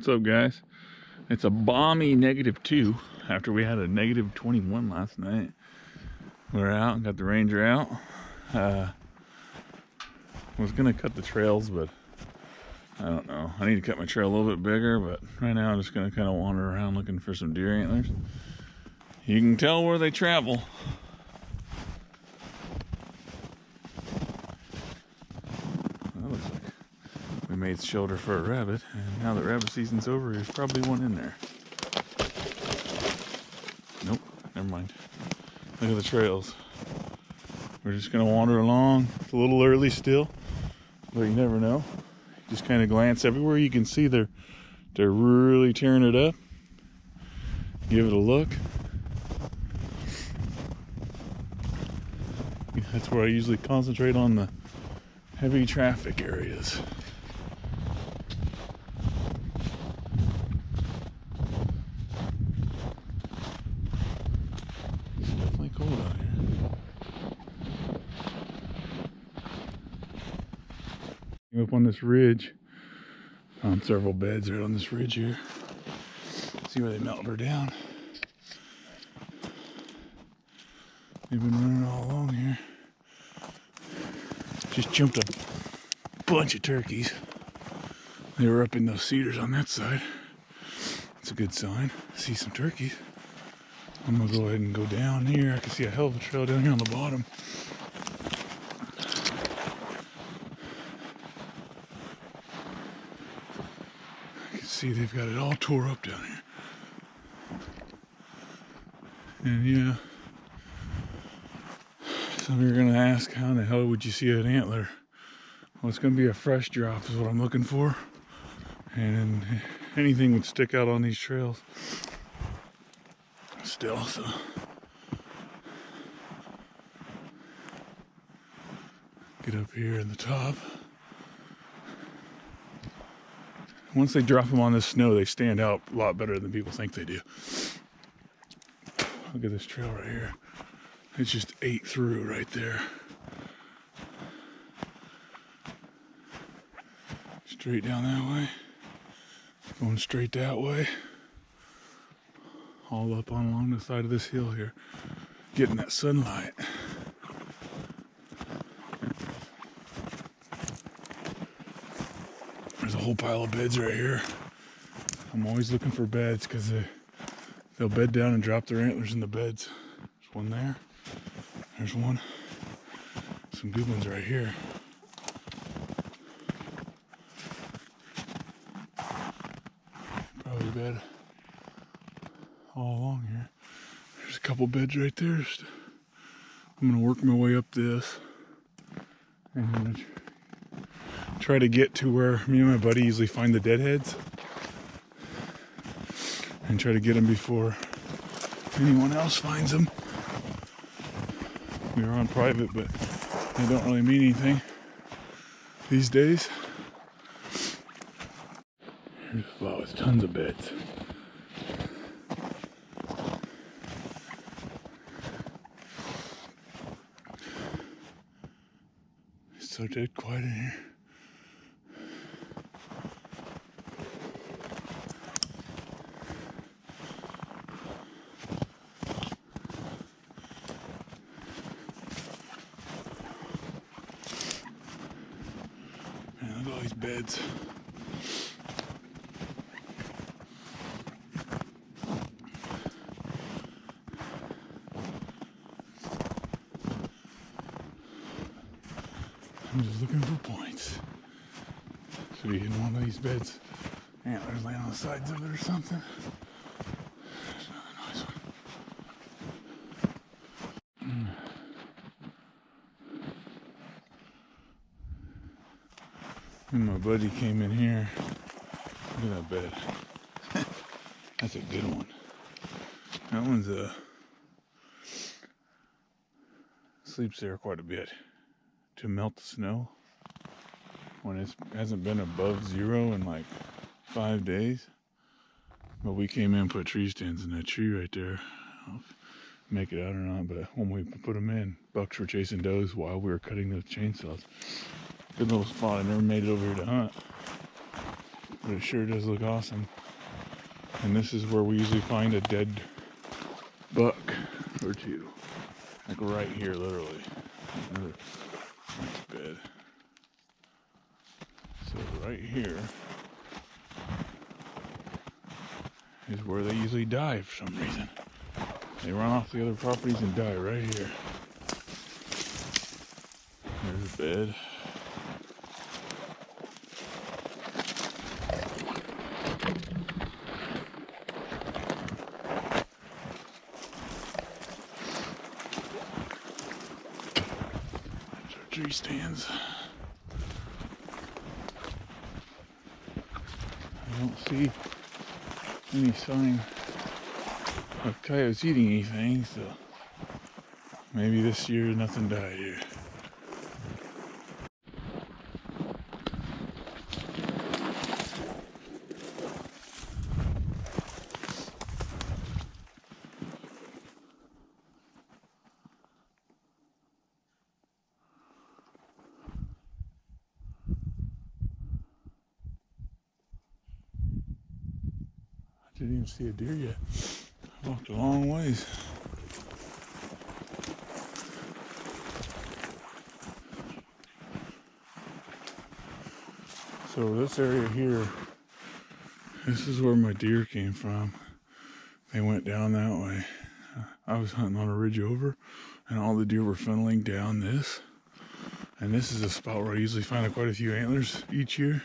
What's up, guys? It's a balmy -2 after we had a -21 last night. We're out, got the Ranger out. Was gonna cut the trails, but I don't know. I need to cut my trail a little bit bigger, but right now I'm just gonna kind of wander around looking for some deer antlers. You can tell where they travel. That looks like we made shelter for a rabbit, and now that rabbit season's over, there's probably one in there. Nope, never mind. Look at the trails. We're just gonna wander along. It's a little early still, but you never know. Just kind of glance everywhere. You can see they're really tearing it up. Give it a look. That's where I usually concentrate on the heavy traffic areas. It's definitely cold out here. Up on this ridge, found several beds right on this ridge here. See where they melted her down. They've been running all along here. Just jumped a bunch of turkeys. They were up in those cedars on that side. It's a good sign. See some turkeys. I'm gonna go ahead and go down here. I can see a hell of a trail down here on the bottom. I can see they've got it all tore up down here. And yeah, some of you are gonna ask, how in the hell would you see an antler? Well, it's gonna be a fresh drop is what I'm looking for. And anything would stick out on these trails still, so. Get up here in the top. Once they drop them on this snow, they stand out a lot better than people think they do. Look at this trail right here. It's just ate through right there. Straight down that way. Going straight that way. All up on along the side of this hill here. Getting that sunlight. There's a whole pile of beds right here. I'm always looking for beds because they'll bed down and drop their antlers in the beds. There's one there. There's one. Some good ones right here. Probably bed all along here. There's a couple beds right there. I'm gonna work my way up this and I'm gonna try to get to where me and my buddy usually find the deadheads and try to get them before anyone else finds them. We were on private, but they don't really mean anything these days. Wow, it's tons of beds. It's so dead quiet in here. Man, look at all these beds. I'm just looking for points. Should be in one of these beds. Antlers laying on the sides of it or something. There's another nice one. And my buddy came in here. Look at that bed. That's a good one. That one's sleeps there quite a bit. To melt the snow when it hasn't been above 0 in like 5 days. But we came in and put tree stands in that tree right there. I'll make it out or not, but when we put them in, bucks were chasing does while we were cutting those chainsaws. Good little spot. I never made it over here to hunt. but it sure does look awesome. And this is where we usually find a dead buck or two. Like right here, literally. Another nice bed. So right here is where they usually die for some reason. They run off the other properties and die right here. There's a bed. There's our tree stands. I don't see any sign of coyotes eating anything, so maybe this year nothing died here. I didn't even see a deer yet. I walked a long ways. So this area here, this is where my deer came from. They went down that way. I was hunting on a ridge over, and all the deer were funneling down this. And this is a spot where I usually find quite a few antlers each year.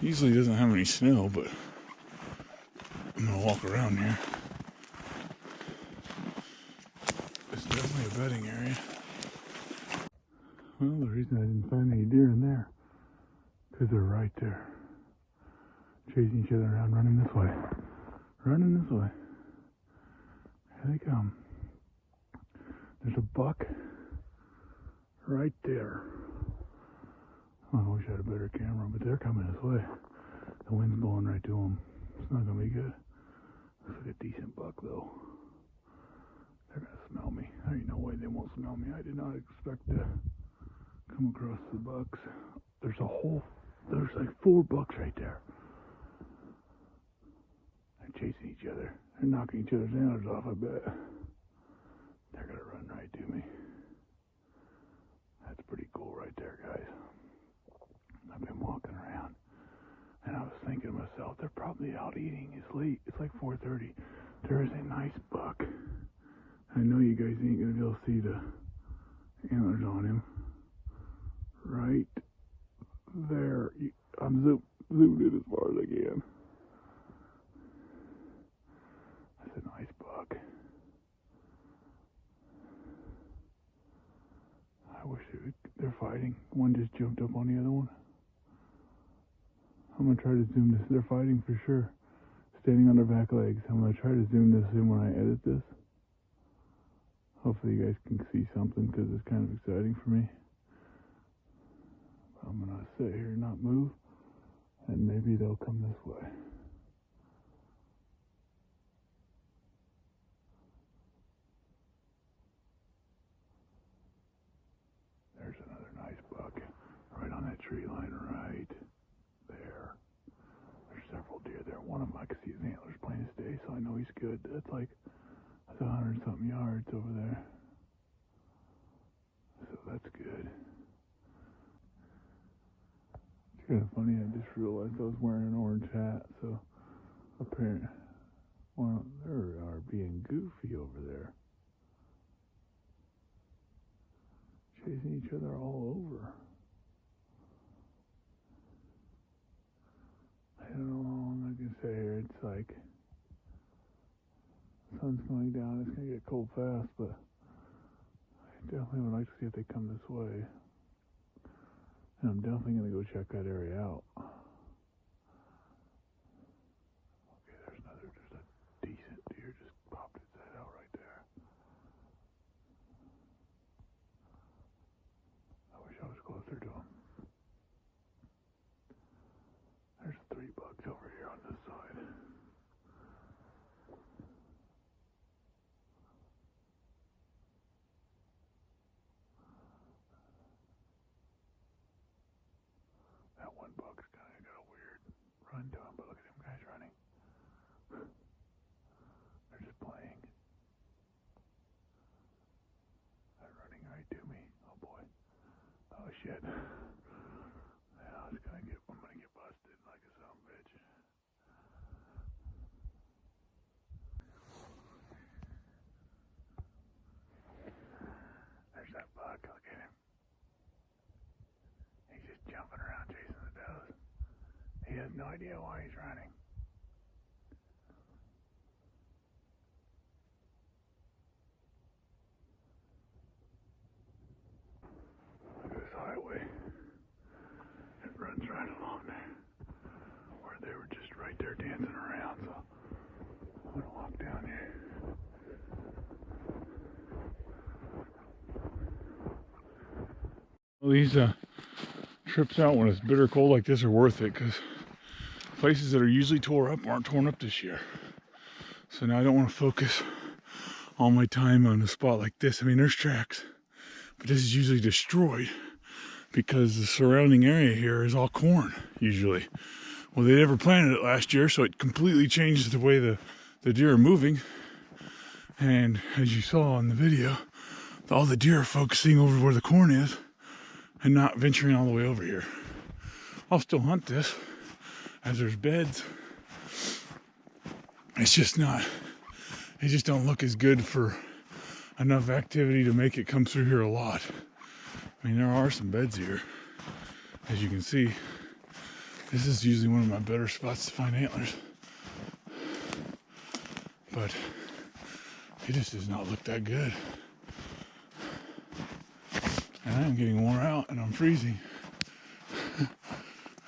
Usually doesn't have any snow, but I'm gonna walk around here. It's definitely a bedding area. Well, the reason I didn't find any deer in there, because they're right there. Chasing each other around, running this way. Running this way. Here they come. There's a buck right there. Oh, I wish I had a better camera, but they're coming this way. The wind's blowing right to them. It's not gonna be good. Looks like a decent buck though. They're gonna smell me. There ain't no way they won't smell me. I did not expect to come across the bucks. There's like 4 bucks right there. They're chasing each other. They're knocking each other's antlers off, I bet. They're gonna run right to me. That's pretty cool right there, guys. I've been walking around, and I was thinking to myself, they're probably out eating. It's late. It's like 4:30. There is a nice buck. I know you guys ain't gonna be able to see the antlers on him. Right there. I'm zoomed in as far as I can. That's a nice buck. I wish they're fighting. One just jumped up on the other one. I'm gonna try to zoom this. They're fighting for sure. Standing on their back legs. I'm gonna try to zoom this in when I edit this. Hopefully you guys can see something because it's kind of exciting for me. I'm gonna sit here and not move, and maybe they'll come this way. There's another nice buck right on that tree line right there. There's several deer there. One of them I can see his antlers plain as day, so I know he's good. That's 100-something yards over there. So that's good. It's kind of funny, I just realized I was wearing an orange hat, so apparently, well, they are being goofy over there. Chasing each other all over. I don't know how long I can stay here. It's like the sun's going down. It's gonna get cold fast, but I definitely would like to see if they come this way. And I'm definitely gonna go check that area out. Okay, there's a decent deer just popped its head out right there. I wish I was closer to him. There's 3 bucks over here on this side. That one buck shit. I'm gonna get busted like a son of a bitch. There's that buck, look at him. He's just jumping around chasing the does. He has no idea why he's running. Look at this highway. It runs right along there. Where they were just right there dancing around, so I'm gonna walk down here. Well, these trips out when it's bitter cold like this are worth it, because places that are usually tore up aren't torn up this year. So now I don't want to focus all my time on a spot like this. I mean, there's tracks, but this is usually destroyed because the surrounding area here is all corn, usually. Well, they never planted it last year, so it completely changes the way the deer are moving. And as you saw in the video, all the deer are focusing over where the corn is and not venturing all the way over here. I'll still hunt this as there's beds. It's just not, they just don't look as good for enough activity to make it come through here a lot. I mean, there are some beds here, as you can see. This is usually one of my better spots to find antlers. But it just does not look that good. And I am getting worn out and I'm freezing.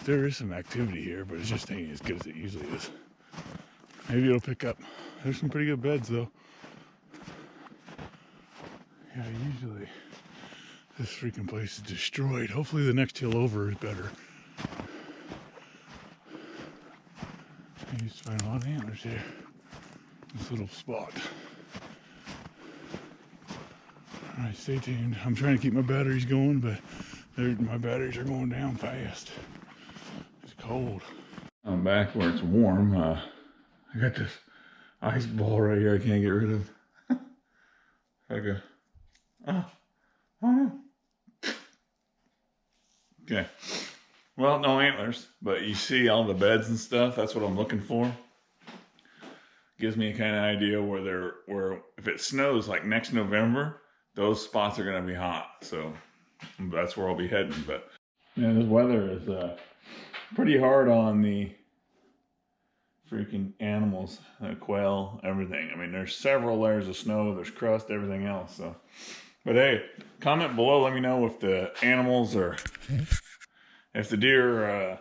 There is some activity here, but it just ain't as good as it usually is. Maybe it'll pick up. There's some pretty good beds though. Yeah, usually this freaking place is destroyed. Hopefully the next hill over is better. I used to find a lot of antlers here. This little spot. Alright, stay tuned. I'm trying to keep my batteries going, but my batteries are going down fast. It's cold. I'm back where it's warm. I got this ice ball right here I can't get rid of. Okay. Oh no. Okay. Well, no antlers, but you see all the beds and stuff. That's what I'm looking for. Gives me a kind of idea where if it snows like next November, those spots are going to be hot. So that's where I'll be heading. But yeah, this weather is pretty hard on the freaking animals, quail, everything. I mean, there's several layers of snow, there's crust, everything else. So, but hey, comment below. Let me know if the animals are, if the deer are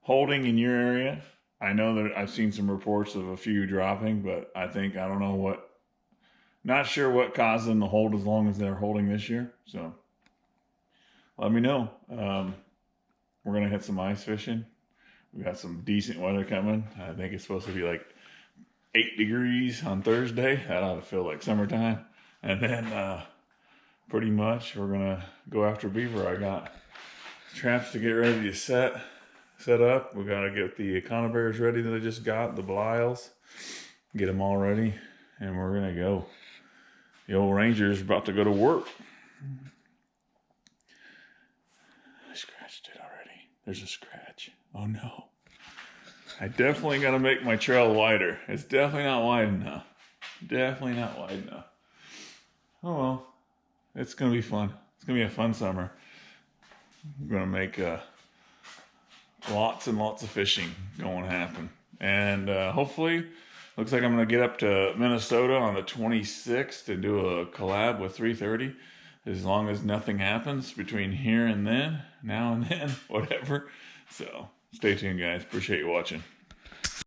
holding in your area. I know that I've seen some reports of a few dropping, but I don't know what, not sure what caused them to hold as long as they're holding this year. So let me know. We're going to hit some ice fishing. We got some decent weather coming. I think it's supposed to be like 8 degrees on Thursday. That ought to feel like summertime. And then pretty much we're going to go after beaver. I got traps to get ready to set up. We got to get the conibears ready that I just got, the Belials. Get them all ready. And we're going to go. The old Ranger's about to go to work. I scratched it already. There's a scratch. Oh no. I definitely got to make my trail wider. It's definitely not wide enough. Definitely not wide enough. Oh well. It's going to be fun. It's going to be a fun summer. I'm going to make lots and lots of fishing going to happen. And hopefully, looks like I'm going to get up to Minnesota on the 26th to do a collab with 330. As long as nothing happens between here and then, now and then, whatever. So stay tuned, guys. Appreciate you watching.